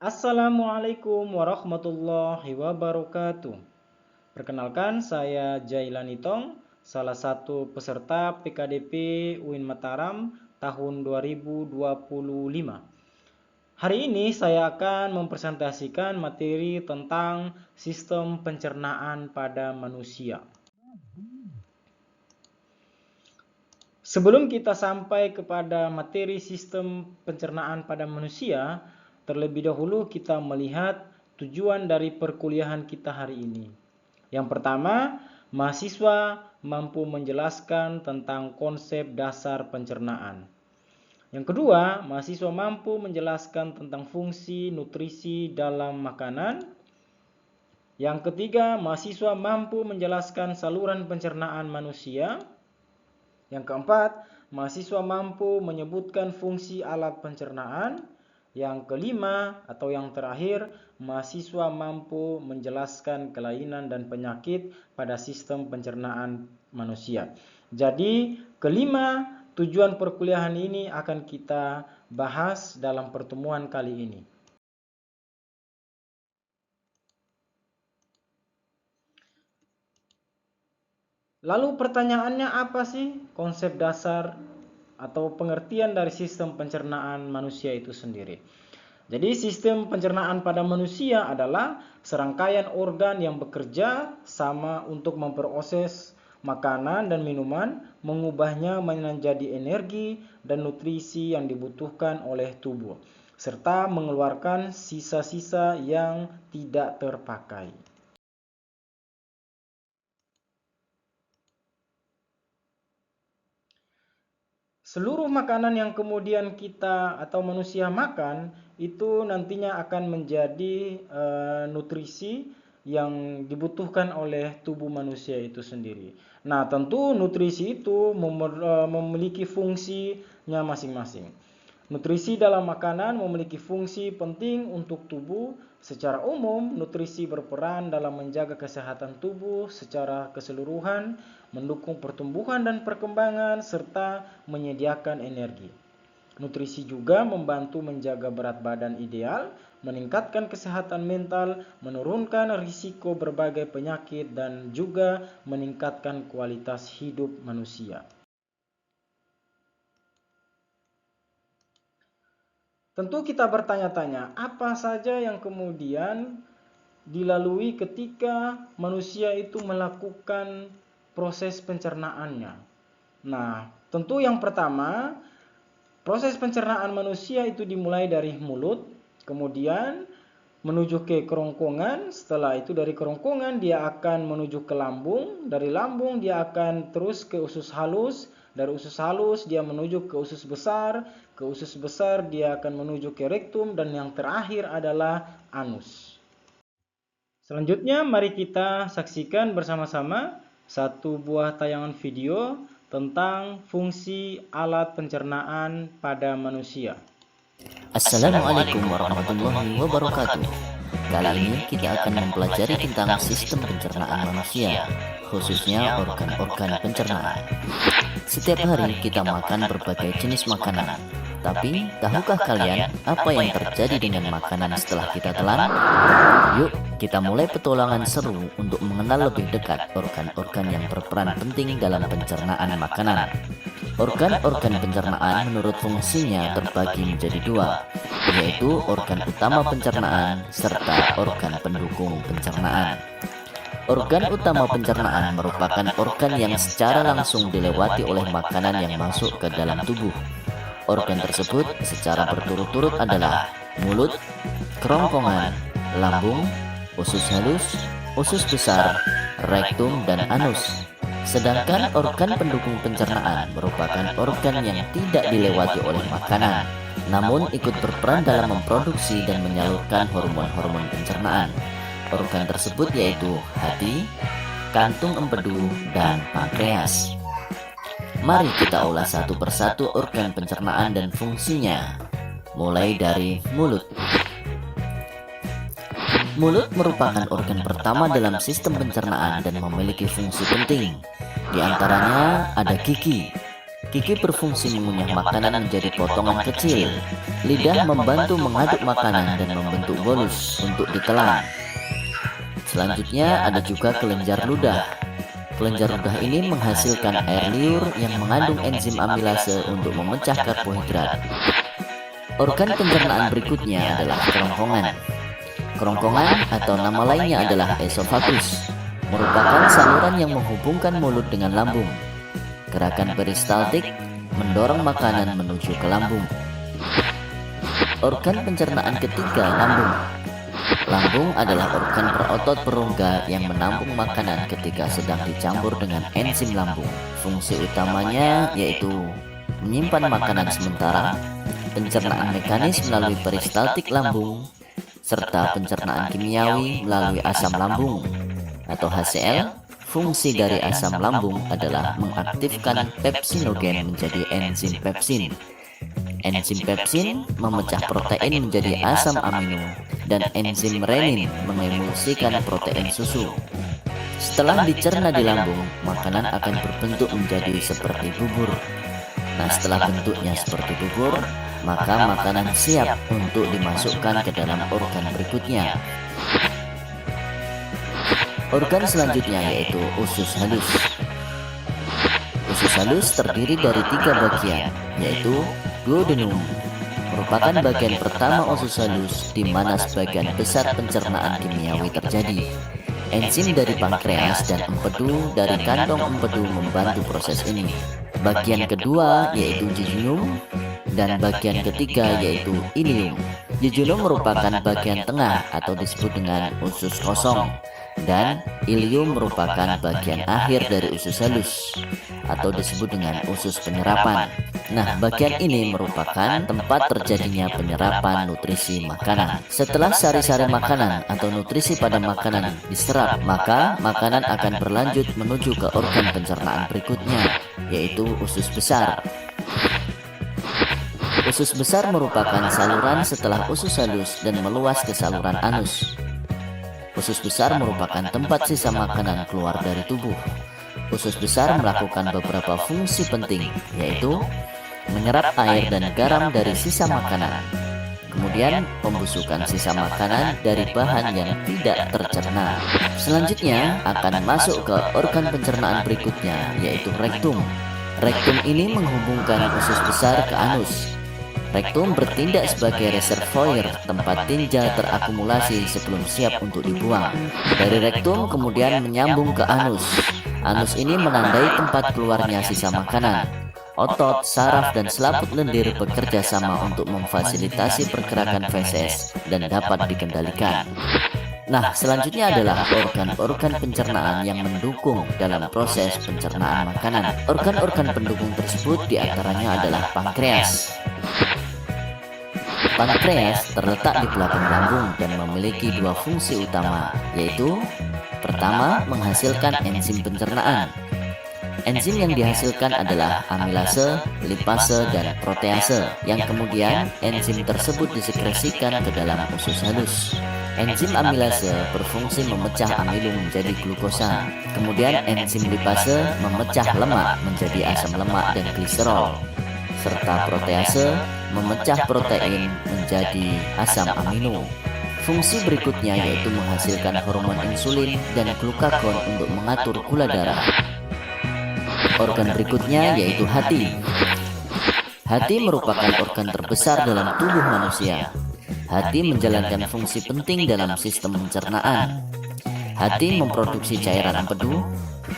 Assalamualaikum warahmatullahi wabarakatuh. Perkenalkan, saya Jailani Tong, salah satu peserta PKDP UIN Mataram tahun 2025. Hari ini saya akan mempresentasikan materi tentang sistem pencernaan pada manusia. Sebelum kita sampai kepada materi sistem pencernaan pada manusia, terlebih dahulu kita melihat tujuan dari perkuliahan kita hari ini. Yang pertama, mahasiswa mampu menjelaskan tentang konsep dasar pencernaan. Yang kedua, mahasiswa mampu menjelaskan tentang fungsi nutrisi dalam makanan. Yang ketiga, mahasiswa mampu menjelaskan saluran pencernaan manusia. Yang keempat, mahasiswa mampu menyebutkan fungsi alat pencernaan. Yang kelima atau yang terakhir, mahasiswa mampu menjelaskan kelainan dan penyakit pada sistem pencernaan manusia. Jadi, kelima tujuan perkuliahan ini akan kita bahas dalam pertemuan kali ini. Lalu pertanyaannya apa sih konsep dasar atau pengertian dari sistem pencernaan manusia itu sendiri? Jadi sistem pencernaan pada manusia adalah serangkaian organ yang bekerja sama untuk memproses makanan dan minuman, mengubahnya menjadi energi dan nutrisi yang dibutuhkan oleh tubuh, serta mengeluarkan sisa-sisa yang tidak terpakai. Seluruh makanan yang kemudian kita atau manusia makan itu nantinya akan menjadi nutrisi yang dibutuhkan oleh tubuh manusia itu sendiri. Nah, tentu nutrisi itu memiliki fungsinya masing-masing. Nutrisi dalam makanan memiliki fungsi penting untuk tubuh. Secara umum, nutrisi berperan dalam menjaga kesehatan tubuh secara keseluruhan, mendukung pertumbuhan dan perkembangan, serta menyediakan energi. Nutrisi juga membantu menjaga berat badan ideal, meningkatkan kesehatan mental, menurunkan risiko berbagai penyakit, dan juga meningkatkan kualitas hidup manusia. Tentu kita bertanya-tanya, apa saja yang kemudian dilalui ketika manusia itu melakukan proses pencernaannya. Nah, tentu yang pertama, proses pencernaan manusia itu dimulai dari mulut, kemudian menuju ke kerongkongan. Setelah itu dari kerongkongan dia akan menuju ke lambung, dari lambung dia akan terus ke usus halus, dari usus halus dia menuju ke usus besar, ke usus besar dia akan menuju ke rektum, dan yang terakhir adalah anus. Selanjutnya mari kita saksikan bersama-sama satu buah tayangan video tentang fungsi alat pencernaan pada manusia. Assalamualaikum warahmatullahi wabarakatuh. Kali ini kita akan mempelajari tentang sistem pencernaan manusia, khususnya organ-organ pencernaan. Setiap hari kita makan berbagai jenis makanan. Tapi, tahukah kalian apa yang terjadi dengan makanan setelah kita telan? Yuk, kita mulai petualangan seru untuk mengenal lebih dekat organ-organ yang berperan penting dalam pencernaan makanan. Organ-organ pencernaan menurut fungsinya terbagi menjadi dua, yaitu organ utama pencernaan serta organ pendukung pencernaan. Organ utama pencernaan merupakan organ yang secara langsung dilewati oleh makanan yang masuk ke dalam tubuh. Organ tersebut secara berturut-turut adalah mulut, kerongkongan, lambung, usus halus, usus besar, rektum, dan anus. Sedangkan organ pendukung pencernaan merupakan organ yang tidak dilewati oleh makanan, namun ikut berperan dalam memproduksi dan menyalurkan hormon-hormon pencernaan. Organ tersebut yaitu hati, kantung empedu, dan pankreas. Mari kita ulas satu persatu organ pencernaan dan fungsinya. Mulai dari mulut. Mulut merupakan organ pertama dalam sistem pencernaan dan memiliki fungsi penting. Di antaranya ada gigi. Gigi berfungsi mengunyah makanan menjadi potongan kecil. Lidah membantu mengaduk makanan dan membentuk bolus untuk ditelan. Selanjutnya ada juga kelenjar ludah. Kelenjar ludah ini menghasilkan air liur yang mengandung enzim amilase untuk memecah karbohidrat. Organ pencernaan berikutnya adalah kerongkongan. Kerongkongan atau nama lainnya adalah esofagus, merupakan saluran yang menghubungkan mulut dengan lambung. Gerakan peristaltik mendorong makanan menuju ke lambung. Organ pencernaan ketiga, lambung. Lambung adalah organ berotot perongga yang menampung makanan ketika sedang dicampur dengan enzim lambung. Fungsi utamanya yaitu menyimpan makanan sementara, pencernaan mekanis melalui peristaltik lambung, serta pencernaan kimiawi melalui asam lambung atau HCl. Fungsi dari asam lambung adalah mengaktifkan pepsinogen menjadi enzim pepsin. Enzim pepsin memecah protein menjadi asam amino, dan enzim renin mengemulsikan protein susu. Setelah dicerna di lambung, makanan akan berbentuk menjadi seperti bubur. Nah, setelah bentuknya seperti bubur, maka makanan siap untuk dimasukkan ke dalam organ berikutnya. Organ selanjutnya yaitu usus halus. Usus halus terdiri dari 3 bagian, yaitu duodenum, merupakan bagian pertama usus halus di mana sebagian besar pencernaan kimiawi terjadi. Enzim dari pankreas dan empedu dari kantong empedu membantu proses ini. Bagian kedua yaitu jejunum, dan bagian ketiga yaitu ileum. Jejunum merupakan bagian tengah atau disebut dengan usus kosong, dan ileum merupakan bagian akhir dari usus halus atau disebut dengan usus penyerapan. Nah, bagian ini merupakan tempat terjadinya penyerapan nutrisi makanan. Setelah sari-sari makanan atau nutrisi pada makanan diserap, maka makanan akan berlanjut menuju ke organ pencernaan berikutnya, yaitu usus besar. Usus besar merupakan saluran setelah usus halus dan meluas ke saluran anus. Usus besar merupakan tempat sisa makanan keluar dari tubuh. Usus besar melakukan beberapa fungsi penting, yaitu menyerap air dan garam dari sisa makanan, kemudian pembusukan sisa makanan dari bahan yang tidak tercerna. Selanjutnya akan masuk ke organ pencernaan berikutnya, yaitu rektum. Rektum ini menghubungkan usus besar ke anus. Rektum bertindak sebagai reservoir tempat tinja terakumulasi sebelum siap untuk dibuang. Dari rektum kemudian menyambung ke anus. Anus ini menandai tempat keluarnya sisa makanan. Otot, saraf, dan selaput lendir bekerja sama untuk memfasilitasi pergerakan feses dan dapat dikendalikan. Nah, selanjutnya adalah organ-organ pencernaan yang mendukung dalam proses pencernaan makanan. Organ-organ pendukung tersebut diantaranya adalah pankreas. Pankreas terletak di belakang lambung dan memiliki 2 fungsi utama, yaitu pertama, menghasilkan enzim pencernaan. Enzim yang dihasilkan adalah amilase, lipase, dan protease, yang kemudian enzim tersebut disekresikan ke dalam usus halus. Enzim amilase berfungsi memecah amilum menjadi glukosa. Kemudian enzim lipase memecah lemak menjadi asam lemak dan gliserol, serta protease memecah protein menjadi asam amino. Fungsi berikutnya yaitu menghasilkan hormon insulin dan glukagon untuk mengatur gula darah. Organ berikutnya yaitu hati. Hati merupakan organ terbesar dalam tubuh manusia. Hati menjalankan fungsi penting dalam sistem pencernaan. Hati memproduksi cairan empedu,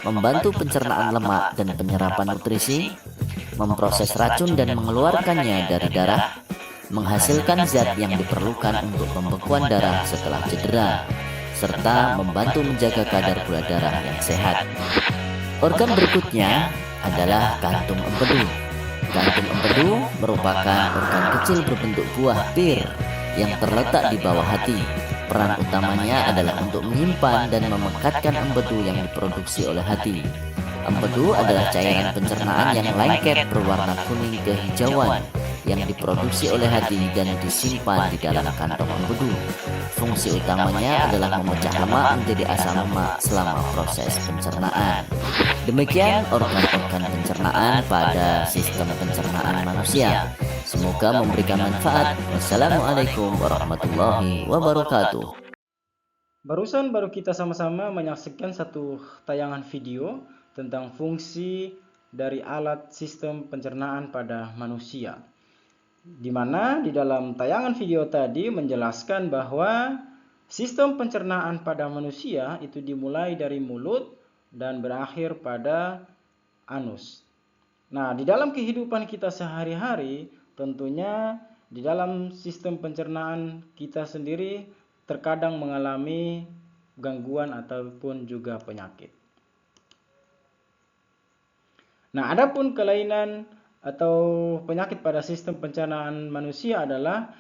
membantu pencernaan lemak dan penyerapan nutrisi, memproses racun dan mengeluarkannya dari darah, menghasilkan zat yang diperlukan untuk pembekuan darah setelah cedera, serta membantu menjaga kadar gula darah yang sehat. Organ berikutnya adalah kantung empedu. Kantung empedu merupakan organ kecil berbentuk buah pir yang terletak di bawah hati. Peran utamanya adalah untuk menyimpan dan memekatkan empedu yang diproduksi oleh hati. Empedu adalah cairan pencernaan yang lengket berwarna kuning kehijauan yang diproduksi oleh hati dan disimpan di dalam kantong empedu. Fungsi utamanya adalah memecah lemak menjadi asam lemak selama proses pencernaan. Demikian organ-organ pencernaan pada sistem pencernaan manusia. Semoga memberikan manfaat. Wassalamualaikum warahmatullahi wabarakatuh. Barusan kita sama-sama menyaksikan satu tayangan video tentang fungsi dari alat sistem pencernaan pada manusia. Di mana di dalam tayangan video tadi menjelaskan bahwa sistem pencernaan pada manusia itu dimulai dari mulut dan berakhir pada anus. Nah, di dalam kehidupan kita sehari-hari, tentunya di dalam sistem pencernaan kita sendiri terkadang mengalami gangguan ataupun juga penyakit. Nah, adapun kelainan atau penyakit pada sistem pencernaan manusia adalah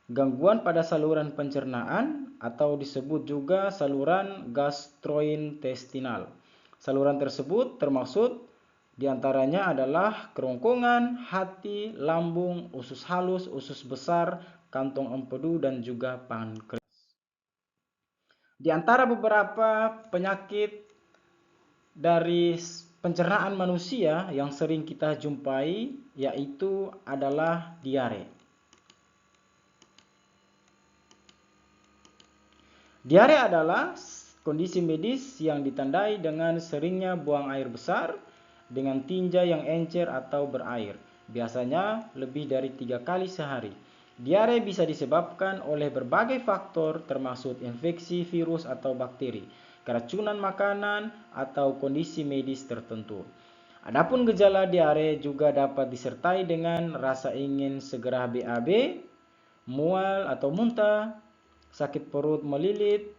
gangguan pada saluran pencernaan atau disebut juga saluran gastrointestinal. Saluran tersebut termaksud diantaranya adalah kerongkongan, hati, lambung, usus halus, usus besar, kantong empedu, dan juga pankreas. Di antara beberapa penyakit dari pencernaan manusia yang sering kita jumpai yaitu adalah diare. Diare adalah kondisi medis yang ditandai dengan seringnya buang air besar dengan tinja yang encer atau berair, biasanya lebih dari 3 kali sehari. Diare bisa disebabkan oleh berbagai faktor termasuk infeksi virus atau bakteri, keracunan makanan, atau kondisi medis tertentu. Adapun gejala diare juga dapat disertai dengan rasa ingin segera BAB, mual atau muntah, sakit perut melilit,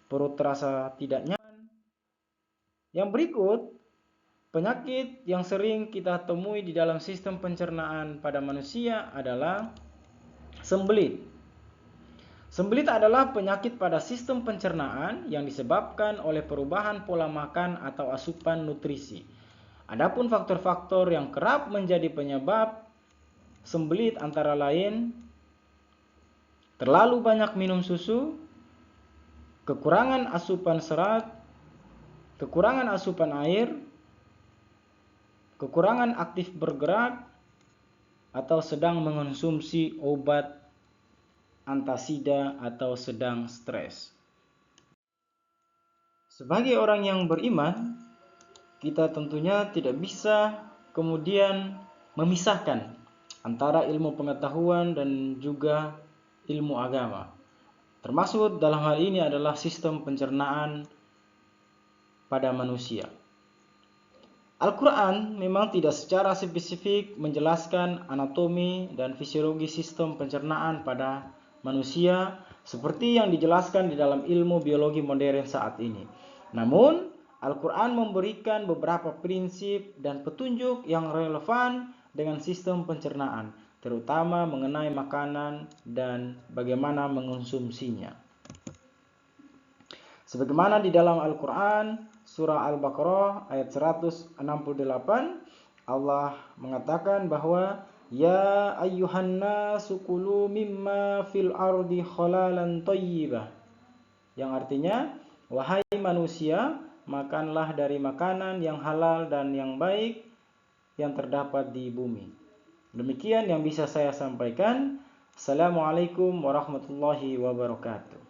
perut terasa tidak nyaman. Yang berikut, penyakit yang sering kita temui di dalam sistem pencernaan pada manusia adalah sembelit. Sembelit adalah penyakit pada sistem pencernaan yang disebabkan oleh perubahan pola makan atau asupan nutrisi. Adapun faktor-faktor yang kerap menjadi penyebab sembelit antara lain terlalu banyak minum susu, kekurangan asupan serat, kekurangan asupan air, kekurangan aktif bergerak, atau sedang mengonsumsi obat antasida atau sedang stres. Sebagai orang yang beriman, kita tentunya tidak bisa kemudian memisahkan antara ilmu pengetahuan dan juga ilmu agama. Termasuk dalam hal ini adalah sistem pencernaan pada manusia. Al-Quran memang tidak secara spesifik menjelaskan anatomi dan fisiologi sistem pencernaan pada manusia seperti yang dijelaskan di dalam ilmu biologi modern saat ini. Namun, Al-Quran memberikan beberapa prinsip dan petunjuk yang relevan dengan sistem pencernaan, terutama mengenai makanan dan bagaimana mengonsumsinya. Sebagaimana di dalam Al-Quran, surah Al-Baqarah ayat 168, Allah mengatakan bahwa ya ayyuhan nasu kulu mimma fil ardi halalan thayyibah, yang artinya wahai manusia, makanlah dari makanan yang halal dan yang baik yang terdapat di bumi. Demikian yang bisa saya sampaikan. Assalamualaikum warahmatullahi wabarakatuh.